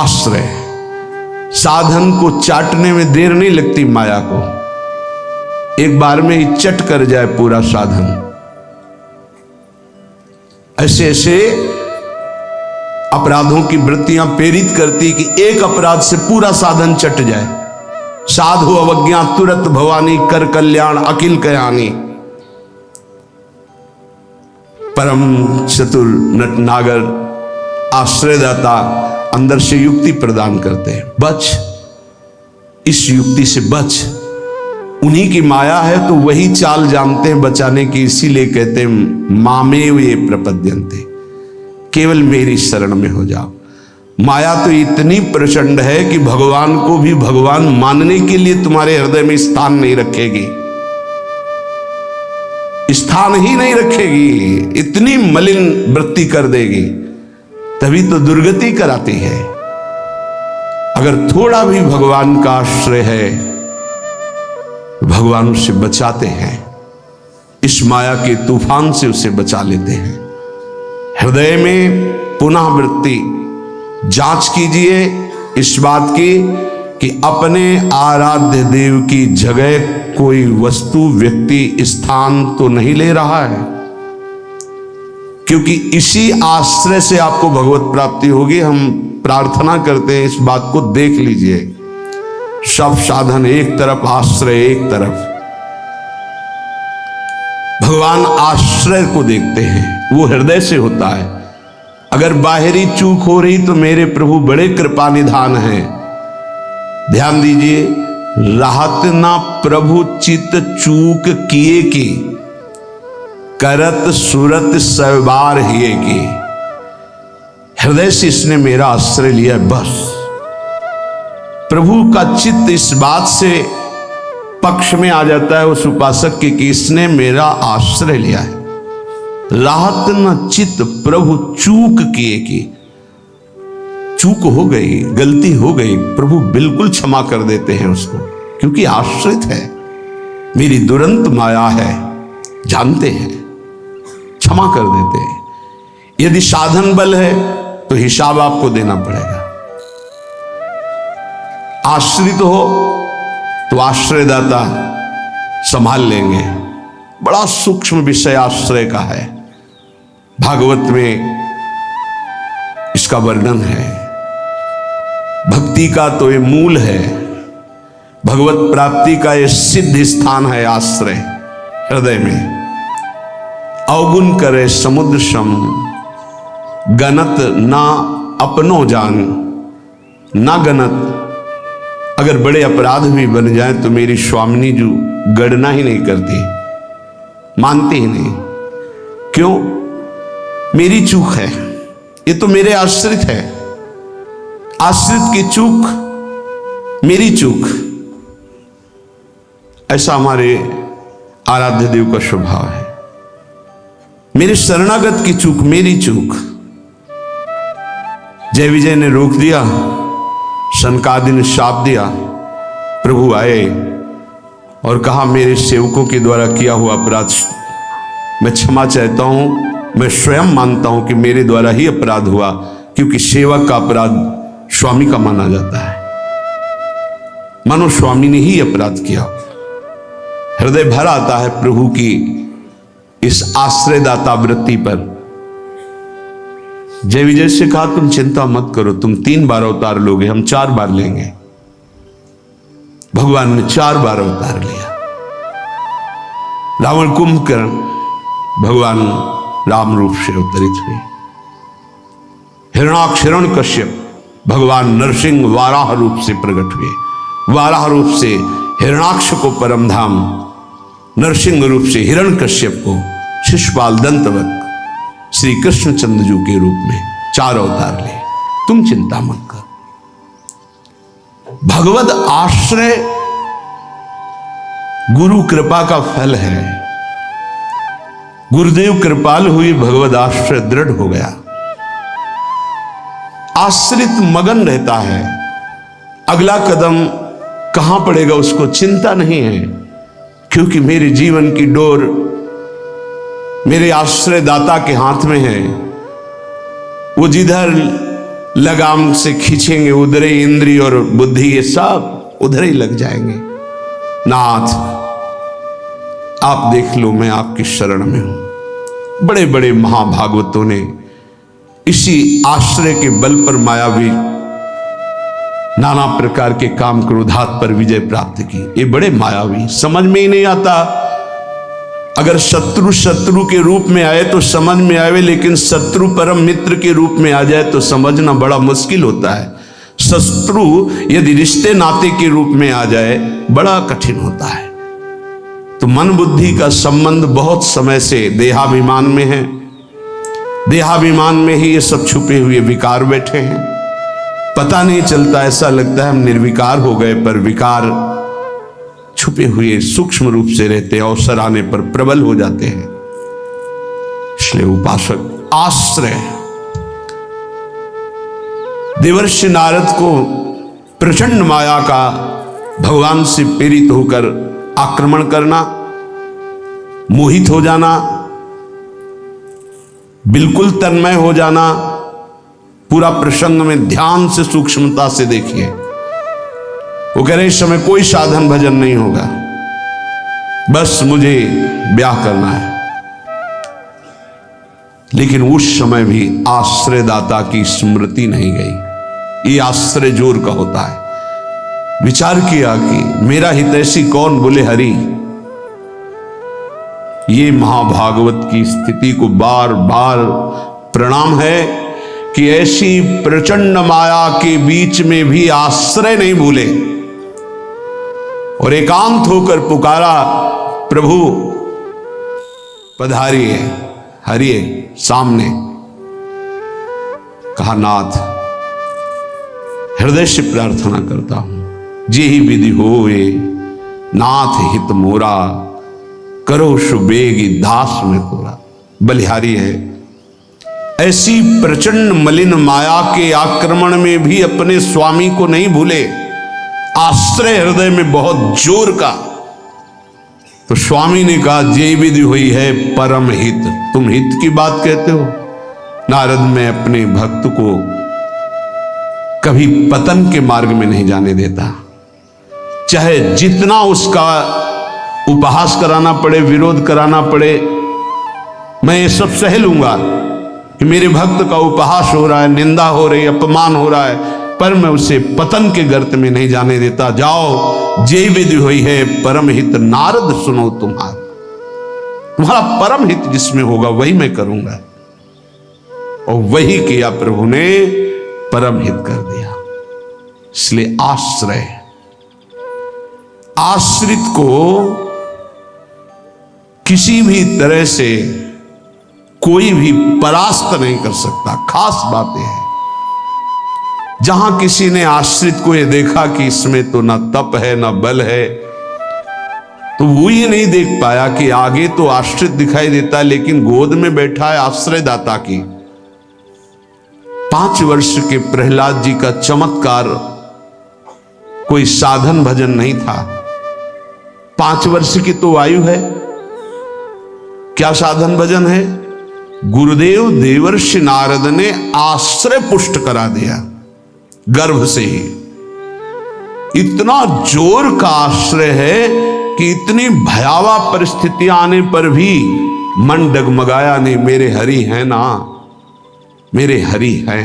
आश्रय। साधन को चाटने में देर नहीं लगती माया को, एक बार में ही चट कर जाए पूरा साधन। ऐसे ऐसे अपराधों की वृत्तियां प्रेरित करती कि एक अपराध से पूरा साधन चट जाए। साधु अवज्ञा तुरत भवानी, कर कल्याण अखिल कयानी। परम चतुर नटनागर आश्रयदाता अंदर से युक्ति प्रदान करते हैं। बच, इस युक्ति से बच। उन्हीं की माया है तो वही चाल जानते हैं बचाने की, इसीलिए कहते हैं मामेव ये प्रपद्यन्ते, केवल मेरी शरण में हो जाओ। माया तो इतनी प्रचंड है कि भगवान को भी भगवान मानने के लिए तुम्हारे हृदय में स्थान नहीं रखेगी, स्थान ही नहीं रखेगी, इतनी मलिन वृत्ति कर देगी। तभी तो दुर्गति कराती है। अगर थोड़ा भी भगवान का आश्रय है, भगवान उसे बचाते हैं, इस माया के तूफान से उसे बचा लेते हैं। हृदय में पुनः वृत्ति जांच कीजिए इस बात की कि अपने आराध्य देव की जगह कोई वस्तु, व्यक्ति, स्थान तो नहीं ले रहा है, क्योंकि इसी आश्रय से आपको भगवत प्राप्ति होगी। हम प्रार्थना करते हैं इस बात को देख लीजिए। सब साधन एक तरफ, आश्रय एक तरफ। भगवान आश्रय को देखते हैं, वो हृदय से होता है। अगर बाहरी चूक हो रही तो मेरे प्रभु बड़े कृपा निधान हैं। ध्यान दीजिए, राहत ना प्रभु चित चूक किए की, करत सुरत सवार हिए की। हृदय से इसने मेरा आश्रय लिया, बस। प्रभु का चित्त इस बात से पक्ष में आ जाता है उस उपासक के कि इसने मेरा आश्रय लिया है। राहत न चित्त प्रभु चूक किए की, चूक हो गई, गलती हो गई, प्रभु बिल्कुल क्षमा कर देते हैं उसको, क्योंकि आश्रित है, मेरी दुरंत माया है, जानते हैं, क्षमा कर देते हैं। यदि साधन बल है तो हिसाब आपको देना पड़ेगा। आश्रित हो तो आश्रयदाता संभाल लेंगे। बड़ा सूक्ष्म विषय आश्रय का है, भागवत में इसका वर्णन है। भक्ति का तो ये मूल है, भगवत प्राप्ति का ये सिद्ध स्थान है आश्रय। हृदय में अवगुण करे समुद्र सम, गणत ना अपनो जान। ना गणत, अगर बड़े अपराध भी बन जाए तो मेरी स्वामिनी जी गणना ही नहीं करती, मानती ही नहीं। क्यों? मेरी चूक है, ये तो मेरे आश्रित है। आश्रित की चूक मेरी चूक, ऐसा हमारे आराध्य देव का स्वभाव है। मेरे शरणागत की चूक मेरी चूक। जय विजय ने रोक दिया, सनकादि ने शाप दिया। प्रभु आए और कहा मेरे सेवकों के द्वारा किया हुआ अपराध मैं क्षमा चाहता हूं। मैं स्वयं मानता हूं कि मेरे द्वारा ही अपराध हुआ, क्योंकि सेवक का अपराध स्वामी का माना जाता है। मानो स्वामी ने ही अपराध किया। हृदय भर आता है प्रभु की इस आश्रयदाता वृत्ति पर। जय विजय से कहा तुम चिंता मत करो, तुम 3 बार अवतार लोगे, हम 4 बार लेंगे। भगवान ने 4 बार अवतार लिया। रावण कुंभकर्ण भगवान राम रूप से अवतरित हुए। हिरणाक्ष हिरण्यकश्यप भगवान नरसिंह वाराह रूप से प्रकट हुए। वाराह रूप से हिरणाक्ष को परम धाम, नरसिंह रूप से हिरण्यकश्यप को शिशुपाल दंतवत श्री कृष्णचंद्र जी के रूप में 4 अवतार ले। तुम चिंता मत कर। भगवद आश्रय गुरु कृपा का फल है। गुरुदेव कृपाल हुई, भगवद आश्रय दृढ़ हो गया। आश्रित मगन रहता है, अगला कदम कहां पड़ेगा उसको चिंता नहीं है, क्योंकि मेरे जीवन की डोर मेरे आश्रय दाता के हाथ में है। वो जिधर लगाम से खींचेंगे उधर ही इंद्रिय और बुद्धि ये सब उधर ही लग जाएंगे। नाथ आप देख लो, मैं आपकी शरण में हूं। बड़े बड़े महाभागवतों ने इसी आश्रय के बल पर मायावी नाना प्रकार के काम क्रोधात पर विजय प्राप्त की। ये बड़े मायावी, समझ में ही नहीं आता। अगर शत्रु शत्रु के रूप में आए तो समझ में आवे, लेकिन शत्रु परम मित्र के रूप में आ जाए तो समझना बड़ा मुश्किल होता है। शत्रु यदि रिश्ते नाते के रूप में आ जाए बड़ा कठिन होता है। तो मन बुद्धि का संबंध बहुत समय से देहाभिमान में है। देहाभिमान में ही ये सब छुपे हुए विकार बैठे हैं, पता नहीं चलता। ऐसा लगता है हम निर्विकार हो गए, पर विकार छुपे हुए सूक्ष्म रूप से रहते हैं, अवसर आने पर प्रबल हो जाते हैं। इसलिए उपासक आश्रय। देवर्षि नारद को प्रचंड माया का भगवान से प्रेरित होकर आक्रमण करना, मोहित हो जाना, बिल्कुल तन्मय हो जाना, पूरा प्रसंग में ध्यान से सूक्ष्मता से देखिए। वो कह रहे इस समय कोई साधन भजन नहीं होगा, बस मुझे ब्याह करना है। लेकिन उस समय भी आश्रयदाता की स्मृति नहीं गई। ये आश्रय जोर का होता है। विचार किया कि मेरा हितैषी कौन, बोले हरि। ये महाभागवत की स्थिति को बार बार प्रणाम है कि ऐसी प्रचंड माया के बीच में भी आश्रय नहीं भूले और एकांत होकर पुकारा, प्रभु पधारिए, हरिए सामने। कहा नाथ हृदय से प्रार्थना करता हूं, जे ही विधि होए नाथ हित मोरा, करो सुबेगी दास में तोरा। बलिहारी है। ऐसी प्रचंड मलिन माया के आक्रमण में भी अपने स्वामी को नहीं भूले, आश्रय हृदय में बहुत जोर का। तो स्वामी ने कहा जे विधि हुई है परम हित। तुम हित की बात कहते हो? नारद, मैं अपने भक्त को कभी पतन के मार्ग में नहीं जाने देता। चाहे जितना उसका उपहास कराना पड़े, विरोध कराना पड़े, मैं ये सब सह लूंगा कि मेरे भक्त का उपहास हो रहा है, निंदा हो रही है, अपमान हो रहा है, पर मैं उसे पतन के गर्त में नहीं जाने देता। जाओ, जे विधि हुई है परम हित नारद सुनो तुम्हारा परम हित जिसमें होगा वही मैं करूंगा। और वही किया प्रभु ने, परम हित कर दिया। इसलिए आश्रय, आश्रित को किसी भी तरह से कोई भी परास्त नहीं कर सकता। खास बातें हैं। जहां किसी ने आश्रित को यह देखा कि इसमें तो ना तप है ना बल है, तो वो ये नहीं देख पाया कि आगे तो आश्रित दिखाई देता लेकिन गोद में बैठा है आश्रयदाता की। 5 वर्ष के प्रहलाद जी का चमत्कार कोई साधन भजन नहीं था। 5 वर्ष की तो आयु है, क्या साधन भजन है? गुरुदेव देवर्षि नारद ने आश्रय पुष्ट करा दिया गर्भ से ही। इतना जोर का आश्रय है कि इतनी भयावह परिस्थितियां आने पर भी मन डगमगाया नहीं। मेरे हरि हैं ना, मेरे हरि हैं,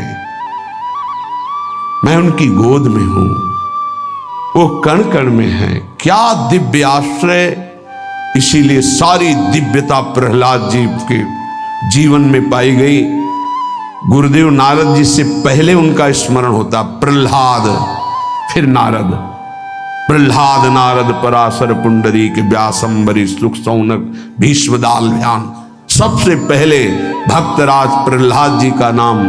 मैं उनकी गोद में हूं, वो कण कण में है। क्या दिव्य आश्रय! इसीलिए सारी दिव्यता प्रहलाद जी के जीवन में पाई गई। गुरुदेव नारद जी से पहले उनका स्मरण होता प्रहलाद, फिर नारद। प्रहलाद नारद पराशर पुंडरीक व्यासंबरी सुख सौनक भीष्मदाल ध्यान। सबसे पहले भक्तराज प्रहलाद जी का नाम,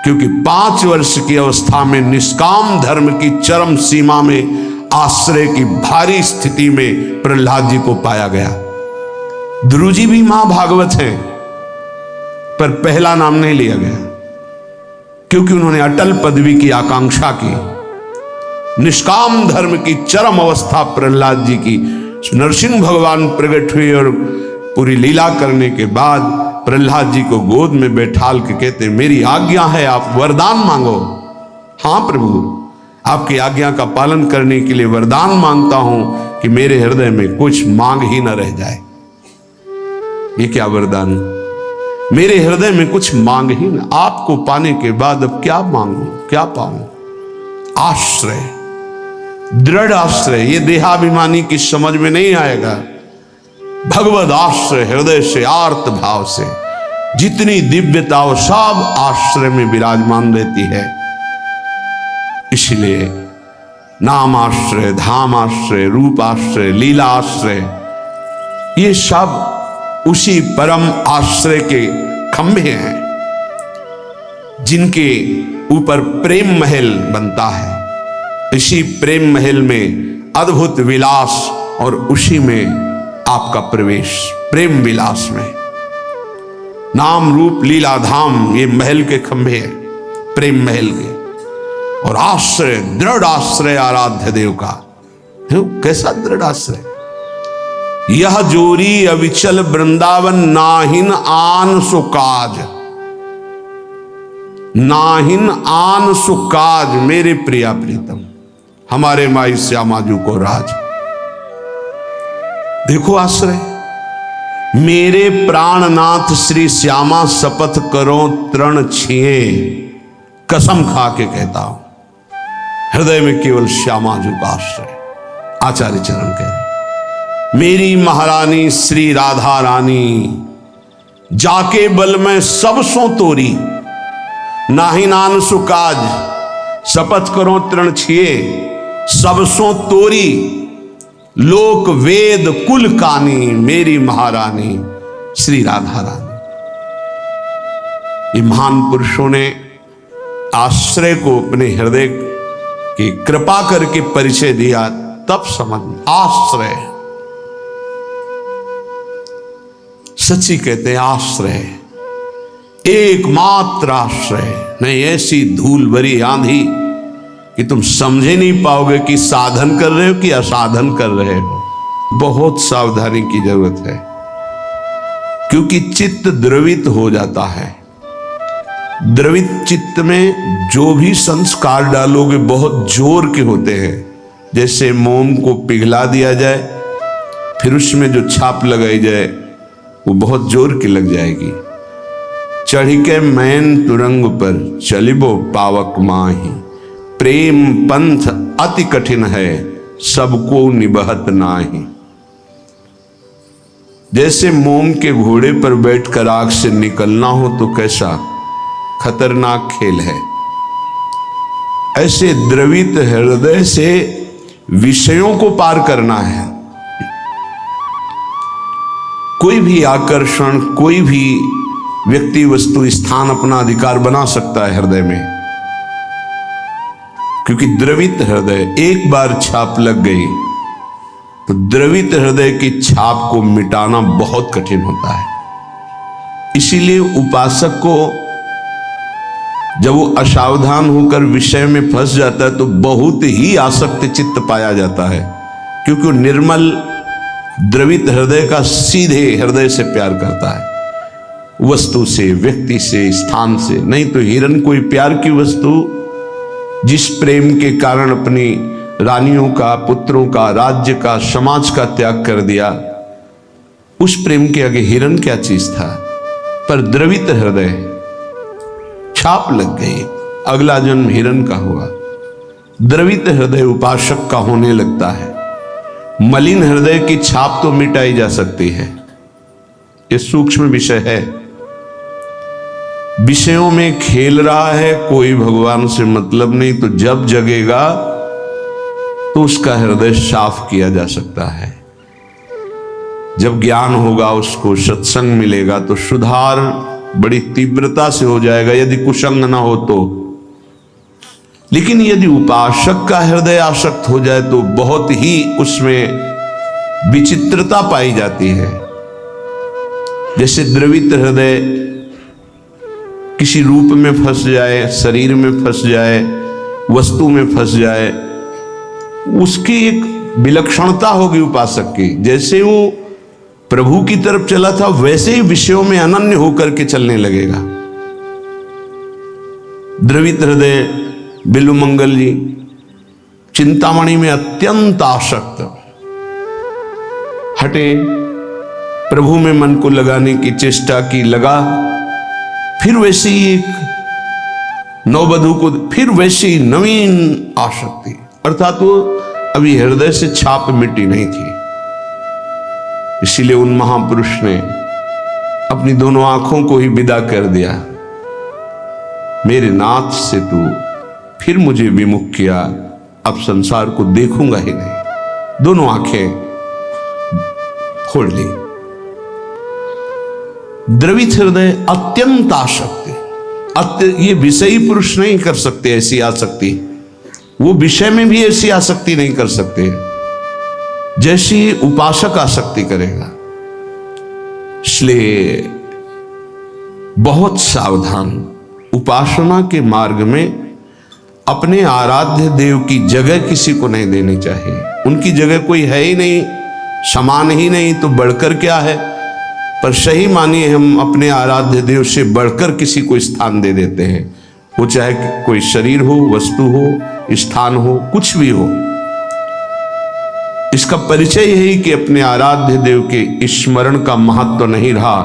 क्योंकि 5 वर्ष की अवस्था में निष्काम धर्म की चरम सीमा में आश्रय की भारी स्थिति में प्रहलाद जी को पाया गया। ध्रुव जी भी महाभागवत हैं, पर पहला नाम नहीं लिया गया क्योंकि उन्होंने अटल पदवी की आकांक्षा की। निष्काम धर्म की चरम अवस्था प्रहलाद जी की। नरसिंह भगवान प्रकट हुए और पूरी लीला करने के बाद प्रहलाद जी को गोद में बैठाल के कहते, मेरी आज्ञा है, आप वरदान मांगो। हाँ प्रभु, आपकी आज्ञा का पालन करने के लिए वरदान मांगता हूं कि मेरे हृदय में कुछ मांग ही न रह जाए। ये क्या वरदान? मेरे हृदय में कुछ मांग ही न, आपको पाने के बाद अब क्या मांगू, क्या पाऊं? आश्रय, दृढ़ आश्रय, ये देहाभिमानी की समझ में नहीं आएगा। भगवद आश्रय, हृदय से आर्त भाव से जितनी दिव्यता वो सब आश्रय में विराजमान रहती है। इसलिए नाम आश्रय, धाम आश्रय, रूप आश्रय, लीला आश्रय, ये सब उसी परम आश्रय के खंभे हैं जिनके ऊपर प्रेम महल बनता है। इसी प्रेम महल में अद्भुत विलास और उसी में आपका प्रवेश, प्रेम विलास में। नाम रूप लीला धाम ये महल के खंभे हैं, प्रेम महल के। और आश्रय, दृढ़ आश्रय आराध्य देव का। कैसा दृढ़ आश्रय? यह जोरी अविचल वृंदावन, नाहिन आन सुकाज, नाहिन आन सुकाज, मेरे प्रिया प्रीतम, हमारे माई श्यामाजू को राज। देखो आश्रय, मेरे प्राणनाथ श्री श्यामा शपथ करो तृण छिए, कसम खा के कहता हूं, हृदय में केवल श्यामाजू का आश्रय। आचार्य चरण कह रहे, मेरी महारानी श्री राधा रानी, जाके बल में सब सो तोरी, नाहि नान सुकाज, शपथ करो तृण छिए, सब सो तोरी, लोक वेद कुल कानी, मेरी महारानी श्री राधा रानी। ये महान पुरुषों ने आश्रय को अपने हृदय की कृपा करके परिचय दिया, तब समझ। आश्रय सच्ची कहते हैं, आश्रय एकमात्र आश्रय नहीं। ऐसी धूल भरी आंधी कि तुम समझे नहीं पाओगे कि साधन कर रहे हो कि असाधन कर रहे हो। बहुत सावधानी की जरूरत है, क्योंकि चित्त द्रवित हो जाता है। द्रवित चित्त में जो भी संस्कार डालोगे बहुत जोर के होते हैं। जैसे मोम को पिघला दिया जाए, फिर उसमें जो छाप लगाई जाए वो बहुत जोर की लग जाएगी। चढ़ी के मैन तुरंग पर चलिबो पावक माही, प्रेम पंथ अति कठिन है, सबको निबहत नाही। जैसे मोम के घोड़े पर बैठकर आग से निकलना हो तो कैसा खतरनाक खेल है, ऐसे द्रवित हृदय से विषयों को पार करना है। कोई भी आकर्षण, कोई भी व्यक्ति वस्तु स्थान अपना अधिकार बना सकता है हृदय में, क्योंकि द्रवित हृदय, एक बार छाप लग गई तो द्रवित हृदय की छाप को मिटाना बहुत कठिन होता है। इसीलिए उपासक को जब वो असावधान होकर विषय में फंस जाता है तो बहुत ही आसक्त चित्त पाया जाता है, क्योंकि वो निर्मल द्रवित हृदय का सीधे हृदय से प्यार करता है, वस्तु से, व्यक्ति से, स्थान से। नहीं तो हिरन कोई प्यार की वस्तु जिस प्रेम के कारण अपनी रानियों का, पुत्रों का, राज्य का, समाज का त्याग कर दिया, उस प्रेम के आगे हिरन क्या चीज था। पर द्रवित हृदय, छाप लग गई, अगला जन्म हिरन का हुआ। द्रवित हृदय उपासक का होने लगता है। मलिन हृदय की छाप तो मिटाई जा सकती है, ये सूक्ष्म विषय है। विषयों में खेल रहा है, कोई भगवान से मतलब नहीं, तो जब जगेगा तो उसका हृदय साफ किया जा सकता है। जब ज्ञान होगा, उसको सत्संग मिलेगा तो सुधार बड़ी तीव्रता से हो जाएगा, यदि कुसंग ना हो तो। लेकिन यदि उपासक का हृदय आसक्त हो जाए तो बहुत ही उसमें विचित्रता पाई जाती है। जैसे द्रवित हृदय किसी रूप में फंस जाए, शरीर में फंस जाए, वस्तु में फंस जाए, उसकी एक विलक्षणता होगी उपासक की। जैसे वो प्रभु की तरफ चला था वैसे ही विषयों में अनन्य होकर के चलने लगेगा। द्रवित हृदय बिल्वमंगल जी चिंतामणि में अत्यंत आसक्त, हटे, प्रभु में मन को लगाने की चेष्टा की, लगा, फिर वैसे ही एक नववधू को, फिर वैसे ही नवीन आसक्ति, अर्थात वो अभी हृदय से छाप मिटी नहीं थी। इसीलिए उन महापुरुष ने अपनी दोनों आंखों को ही विदा कर दिया। मेरे नाथ से तू फिर मुझे विमुख किया, अब संसार को देखूंगा ही नहीं। दोनों आंखें फोड़ ली। द्रवित हृदय अत्यंत आसक्ति, ये विषयी पुरुष नहीं कर सकते ऐसी आसक्ति, वो विषय में भी ऐसी आसक्ति नहीं कर सकते जैसी उपासक आसक्ति करेगा। इसलिए बहुत सावधान, उपासना के मार्ग में अपने आराध्य देव की जगह किसी को नहीं देनी चाहिए। उनकी जगह कोई है ही नहीं, समान ही नहीं, तो बढ़कर क्या है। पर सही मानिए हम अपने आराध्य देव से बढ़कर किसी को स्थान दे देते हैं, वो चाहे कोई शरीर हो, वस्तु हो, स्थान हो, कुछ भी हो। इसका परिचय यही कि अपने आराध्य देव के स्मरण का महत्व नहीं रहा,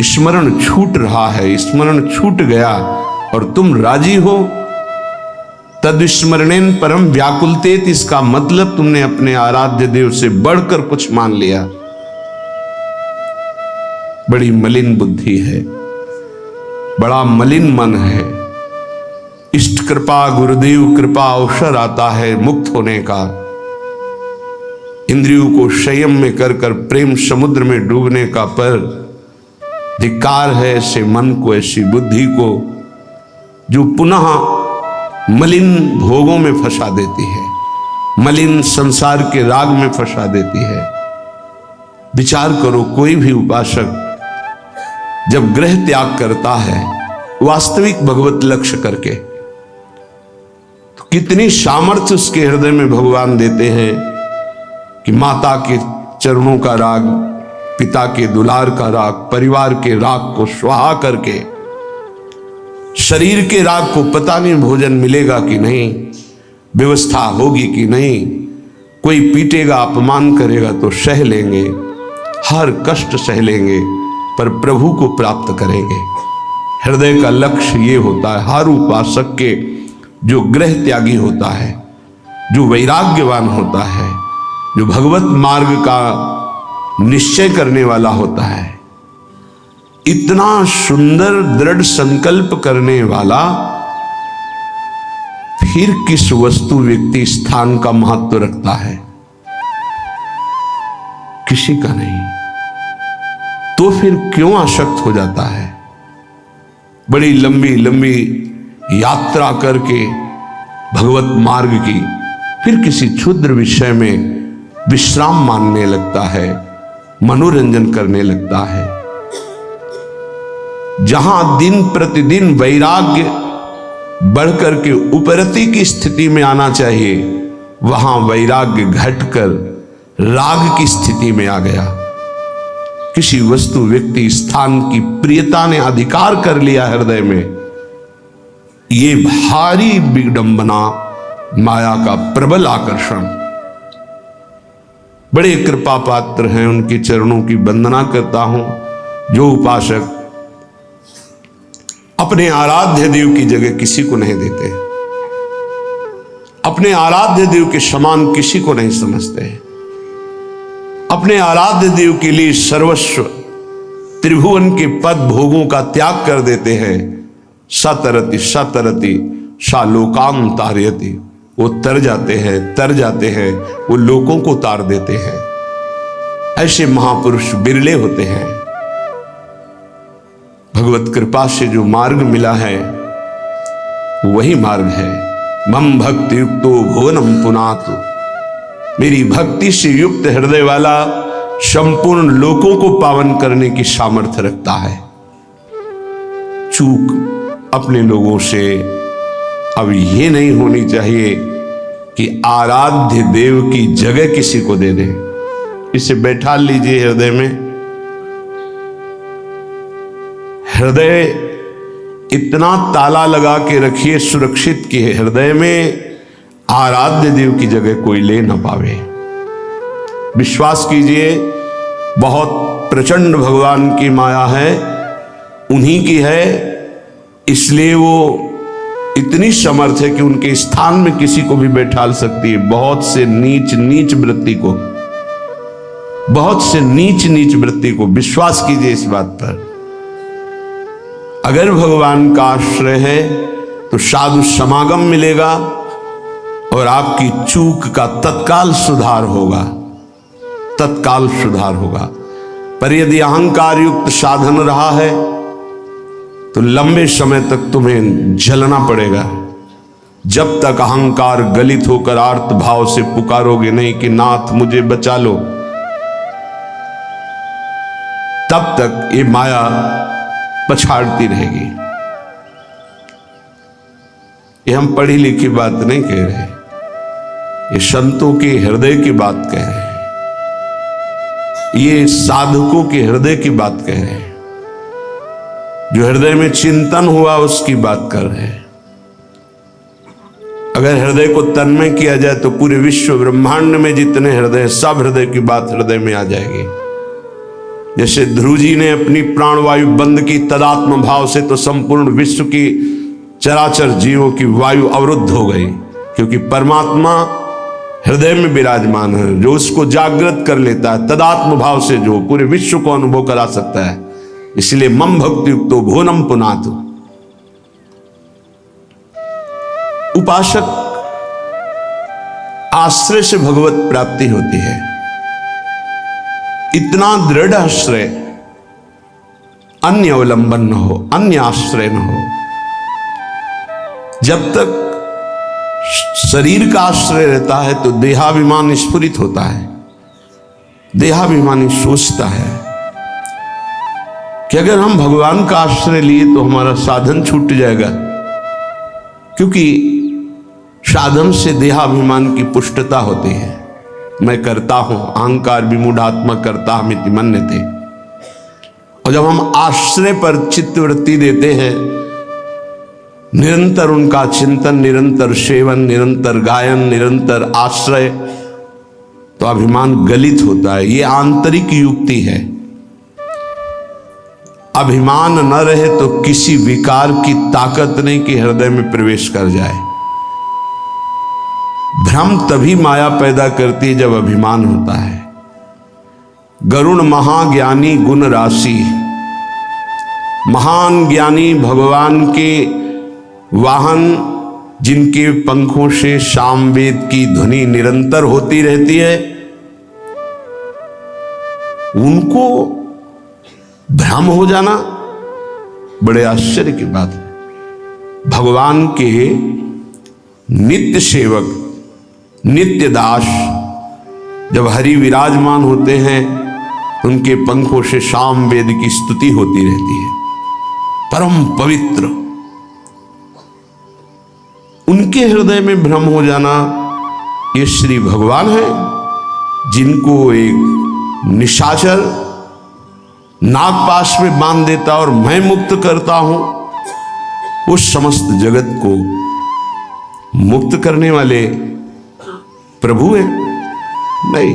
स्मरण छूट रहा है, स्मरण छूट गया और तुम राजी हो। तद स्मरणेन परम व्याकुलतेत, इसका मतलब तुमने अपने आराध्य देव से बढ़कर कुछ मान लिया। बड़ी मलिन बुद्धि है, बड़ा मलिन मन है। इष्ट कृपा, गुरुदेव कृपा अवसर आता है मुक्त होने का। इंद्रियों को संयम में कर कर प्रेम समुद्र में डूबने का, पर धिक्कार है ऐसे मन को, ऐसी बुद्धि को जो पुनः मलिन भोगों में फंसा देती है, मलिन संसार के राग में फंसा देती है। विचार करो, कोई भी उपासक जब ग्रह त्याग करता है वास्तविक भगवत लक्ष्य करके, तो कितनी सामर्थ्य उसके हृदय में भगवान देते हैं कि माता के चरणों का राग, पिता के दुलार का राग, परिवार के राग को स्वाहा करके, शरीर के राग को पता नहीं भोजन मिलेगा कि नहीं, व्यवस्था होगी कि नहीं, कोई पीटेगा, अपमान करेगा तो सह लेंगे, हर कष्ट सह लेंगे, पर प्रभु को प्राप्त करेंगे। हृदय का लक्ष्य ये होता है हर उपासक के, जो ग्रह त्यागी होता है, जो वैराग्यवान होता है, जो भगवत मार्ग का निश्चय करने वाला होता है, इतना सुंदर दृढ़ संकल्प करने वाला, फिर किस वस्तु व्यक्ति स्थान का महत्व रखता है? किसी का नहीं। तो फिर क्यों आसक्त हो जाता है? बड़ी लंबी लंबी यात्रा करके भगवत मार्ग की, फिर किसी क्षुद्र विषय में विश्राम मानने लगता है, मनोरंजन करने लगता है। जहां दिन प्रतिदिन वैराग्य बढ़कर के उपरति की स्थिति में आना चाहिए, वहां वैराग्य घटकर राग की स्थिति में आ गया। किसी वस्तु, व्यक्ति, स्थान की प्रियता ने अधिकार कर लिया हृदय में, ये भारी विडंबना, माया का प्रबल आकर्षण। बड़े कृपा पात्र हैं, उनके चरणों की वंदना करता हूं जो उपासक अपने आराध्य देव की जगह किसी को नहीं देते, अपने आराध्य देव के समान किसी को नहीं समझते, अपने आराध्य देव के लिए सर्वस्व त्रिभुवन के पद भोगों का त्याग कर देते हैं। सतरति सतरति शालोकाम तारयति, वो तर जाते हैं, वो लोगों को तार देते हैं। ऐसे महापुरुष बिरले होते हैं। भगवत कृपा से जो मार्ग मिला है वही मार्ग है। मम भक्ति युक्तो भुवनम पुनातु, मेरी भक्ति से युक्त हृदय वाला संपूर्ण लोकों को पावन करने की सामर्थ्य रखता है। चूक अपने लोगों से अब ये नहीं होनी चाहिए कि आराध्य देव की जगह किसी को दे दे। इसे बैठा लीजिए हृदय में। हृदय इतना ताला लगा के रखिए, सुरक्षित कि हृदय में आराध्य देव की जगह कोई ले ना पावे। विश्वास कीजिए, बहुत प्रचंड भगवान की माया है, उन्हीं की है, इसलिए वो इतनी समर्थ है कि उनके स्थान में किसी को भी बैठा सकती है। बहुत से नीच नीच वृत्ति को, बहुत से नीच नीच वृत्ति को, विश्वास कीजिए इस बात पर। अगर भगवान का आश्रय है तो साधु समागम मिलेगा और आपकी चूक का तत्काल सुधार होगा, तत्काल सुधार होगा। पर यदि अहंकार युक्त साधन रहा है तो लंबे समय तक तुम्हें झेलना पड़ेगा। जब तक अहंकार गलित होकर आर्त भाव से पुकारोगे नहीं कि नाथ मुझे बचा लो, तब तक ये माया पछाड़ती रहेगी। ये हम पढ़ी लिखी बात नहीं कह रहे, ये संतों के हृदय की बात कह रहे हैं, ये साधकों के हृदय की बात कह रहे हैं, जो हृदय में चिंतन हुआ उसकी बात कर रहे हैं। अगर हृदय को तन्मय किया जाए तो पूरे विश्व ब्रह्मांड में जितने हृदय, सब हृदय की बात हृदय में आ जाएगी। जैसे ध्रुव जी ने अपनी प्राणवायु बंद की तदात्म भाव से, तो संपूर्ण विश्व की चराचर जीवों की वायु अवरुद्ध हो गई, क्योंकि परमात्मा हृदय में विराजमान है। जो उसको जागृत कर लेता है तदात्म भाव से, जो पूरे विश्व को अनुभव करा सकता है। इसलिए मम भक्ति युक्तो भुवनम पुनातु। उपासक आश्रय से भगवत प्राप्ति होती है। इतना दृढ़ आश्रय, अन्य अवलंबन न हो, अन्य आश्रय न हो। जब तक शरीर का आश्रय रहता है तो देहाभिमान स्फुरित होता है, देहाभिमानी सोचता है कि अगर हम भगवान का आश्रय लिए तो हमारा साधन छूट जाएगा, क्योंकि साधन से देहाभिमान की पुष्टता होती है। मैं करता हूं, अहंकार विमूढ़ात्मा करता हमिति मन्यते। और जब हम आश्रय पर चित्तवृत्ति देते हैं, निरंतर उनका चिंतन, निरंतर सेवन, निरंतर गायन, निरंतर आश्रय, तो अभिमान गलित होता है। ये आंतरिक युक्ति है। अभिमान न रहे तो किसी विकार की ताकत नहीं कि हृदय में प्रवेश कर जाए। भ्रम तभी माया पैदा करती है जब अभिमान होता है। गरुण महाज्ञानी गुण राशि, महान ज्ञानी भगवान के वाहन, जिनके पंखों से सामवेद की ध्वनि निरंतर होती रहती है, उनको भ्रम हो जाना बड़े आश्चर्य की बात है। भगवान के नित्य सेवक, नित्य दास जब हरि विराजमान होते हैं, उनके पंखों से सामवेद की स्तुति होती रहती है। परम पवित्र, उनके हृदय में भ्रम हो जाना, ये श्री भगवान है, जिनको एक निशाचर नागपाश में बांध देता और मैं मुक्त करता हूं, उस समस्त जगत को मुक्त करने वाले प्रभु है। नहीं,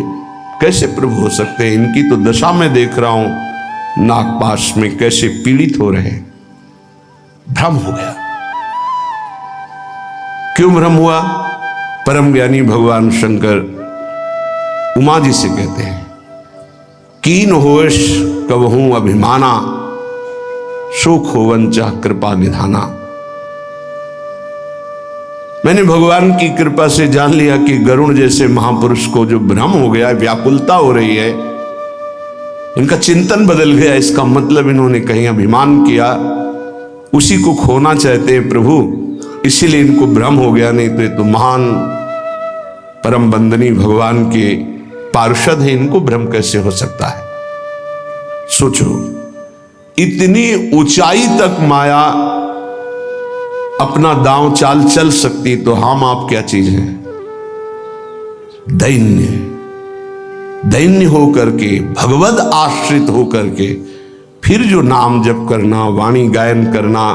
कैसे प्रभु हो सकते हैं? इनकी तो दशा में देख रहा हूं, नागपाश में कैसे पीड़ित हो रहे हैं। भ्रम हो गया। क्यों भ्रम हुआ? परम ज्ञानी भगवान शंकर उमा जी से कहते हैं, कीन होश कबहूं अभिमाना, सुख होवन चाह कृपा निधाना। मैंने भगवान की कृपा से जान लिया कि गरुण जैसे महापुरुष को जो भ्रम हो गया, व्याकुलता हो रही है, इनका चिंतन बदल गया। इसका मतलब इन्होंने कहीं अभिमान किया, उसी को खोना चाहते हैं प्रभु, इसीलिए इनको भ्रम हो गया। नहीं तो ये तो महान परम बंदनी भगवान के पार्षद है, इनको भ्रम कैसे हो सकता है? सोचो, इतनी ऊंचाई तक माया अपना दांव चाल चल सकती, तो हम आप क्या चीज हैं? दैन्य, दैन्य होकर के, भगवद आश्रित होकर के फिर जो नाम जप करना, वाणी गायन करना,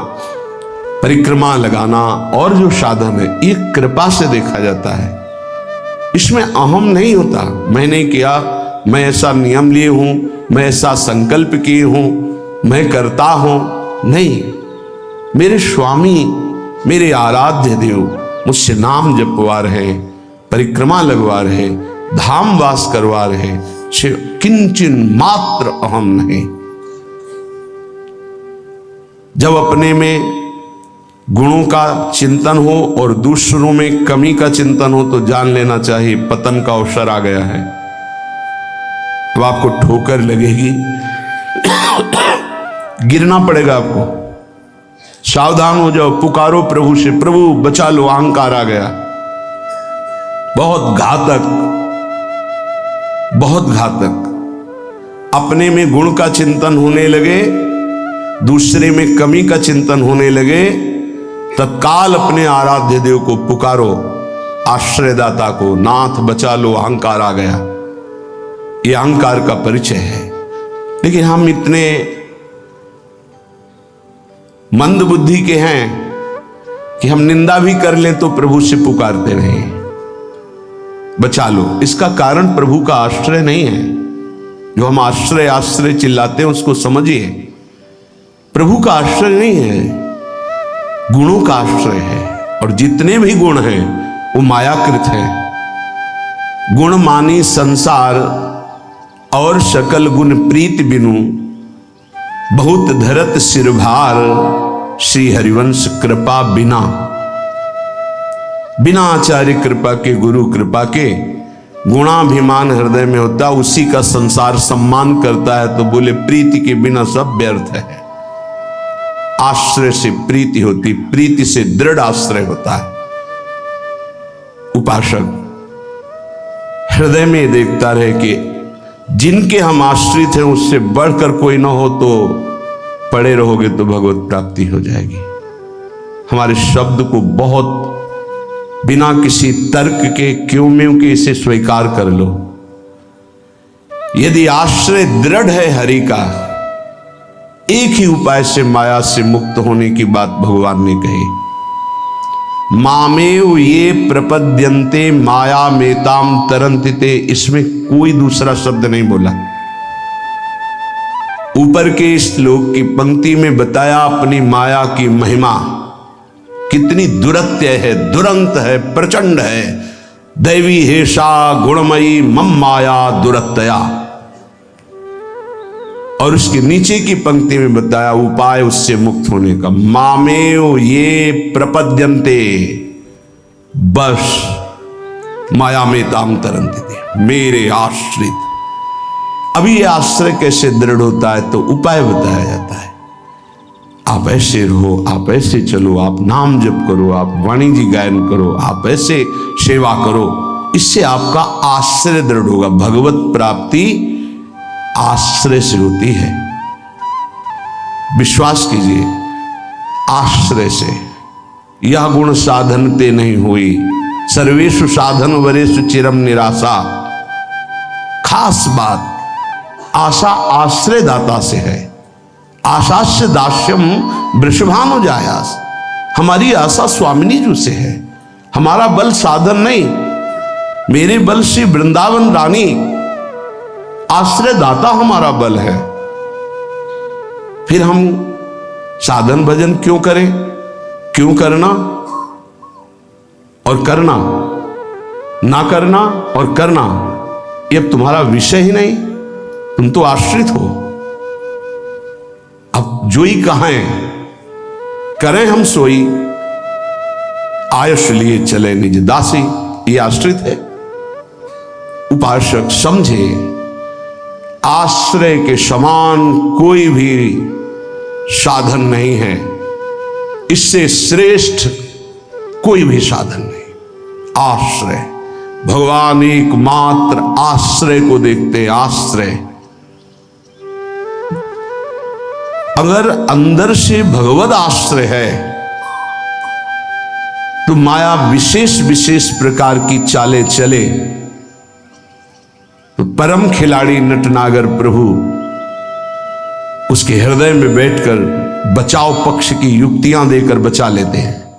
परिक्रमा लगाना और जो साधन है, ये कृपा से देखा जाता है। इसमें अहम नहीं होता, मैंने किया, मैं ऐसा नियम लिए हूं, मैं ऐसा संकल्प किए हूं, मैं करता हूं। नहीं, मेरे स्वामी, मेरे आराध्य देव मुझसे नाम जपवा रहे, परिक्रमा लगवा रहे, धाम वास करवा रहे, किंचन मात्र अहम नहीं। जब अपने में गुणों का चिंतन हो और दूसरों में कमी का चिंतन हो तो जान लेना चाहिए पतन का अवसर आ गया है। तो आपको ठोकर लगेगी, गिरना पड़ेगा आपको। सावधान हो जाओ, पुकारो प्रभु से, प्रभु बचा लो, अहंकार आ गया। बहुत घातक, बहुत घातक। अपने में गुण का चिंतन होने लगे, दूसरे में कमी का चिंतन होने लगे, तत्काल अपने आराध्य देव को पुकारो, आश्रयदाता को, नाथ बचा लो, अहंकार आ गया। ये अहंकार का परिचय है। लेकिन हम इतने मंद बुद्धि के हैं कि हम निंदा भी कर लें तो प्रभु से पुकारते रहे, बचा लो। इसका कारण प्रभु का आश्रय नहीं है। जो हम आश्रय आश्रय चिल्लाते हैं उसको समझिए, प्रभु का आश्रय नहीं है, गुणों का आश्रय है। और जितने भी गुण हैं वो मायाकृत हैं। गुण मानी संसार और सकल गुण प्रीत बिनु, बहुत धरत सिरभार, श्री हरिवंश कृपा बिना। बिना आचार्य कृपा के, गुरु कृपा के, गुणाभिमान हृदय में होता, उसी का संसार सम्मान करता है। तो बोले प्रीति के बिना सब व्यर्थ है। आश्रय से प्रीति होती, प्रीति से दृढ़ आश्रय होता है। उपासक हृदय में देखता रहे कि जिनके हम आश्रित हैं उससे बढ़कर कोई ना हो, तो पड़े रहोगे तो भगवत प्राप्ति हो जाएगी। हमारे शब्द को बहुत बिना किसी तर्क के, क्यों में के, इसे स्वीकार कर लो। यदि आश्रय दृढ़ है हरि का, एक ही उपाय से माया से मुक्त होने की बात भगवान ने कही। मामेव ये प्रपद्यन्ते माया मेताम तरन्तिते, इसमें कोई दूसरा शब्द नहीं बोला। ऊपर के श्लोक की पंक्ति में बताया अपनी माया की महिमा कितनी दुरत्य है, दुरंत है, प्रचंड है। दैवी हेषा गुणमयी मम माया दुरत्या। और उसके नीचे की पंक्ति में बताया उपाय उससे मुक्त होने का। मामेव ये प्रपद्यन्ते, बस माया में ताम तरन्ते, मेरे आश्रित। अभी ये आश्रय कैसे दृढ़ होता है तो उपाय बताया जाता है। आप ऐसे रहो, आप ऐसे चलो, आप नाम जप करो, आप वाणी जी गायन करो, आप ऐसे सेवा करो, इससे आपका आश्रय दृढ़ होगा। भगवत प्राप्ति आश्रय से होती है। विश्वास कीजिए, आश्रय से। यह गुण साधन ते नहीं हुई, सर्वेषु साधन वरेषु चिरम निराशा। खास बात, आशा आश्रय दाता से है। आशास्य दास्यम वृषभानु जायास। हमारी आशा स्वामिनी जी से है। हमारा बल साधन नहीं, मेरे बल से वृंदावन रानी आश्रय दाता हमारा बल है। फिर हम साधन भजन क्यों करें? क्यों करना और करना, ना करना और करना, ये अब तुम्हारा विषय ही नहीं। तुम तो आश्रित हो। अब जो ही कहें करें हम सोई, आयुष लिए चले निज दासी, ये आश्रित है। उपासक समझे, आश्रय के समान कोई भी साधन नहीं है। इससे श्रेष्ठ कोई भी साधन नहीं। आश्रय, भगवान एकमात्र आश्रय को देखते। आश्रय, अगर अंदर से भगवद आश्रय है तो माया विशेष विशेष प्रकार की चालें चले, तो परम खिलाड़ी नटनागर प्रभु उसके हृदय में बैठकर बचाव पक्ष की युक्तियां देकर बचा लेते हैं।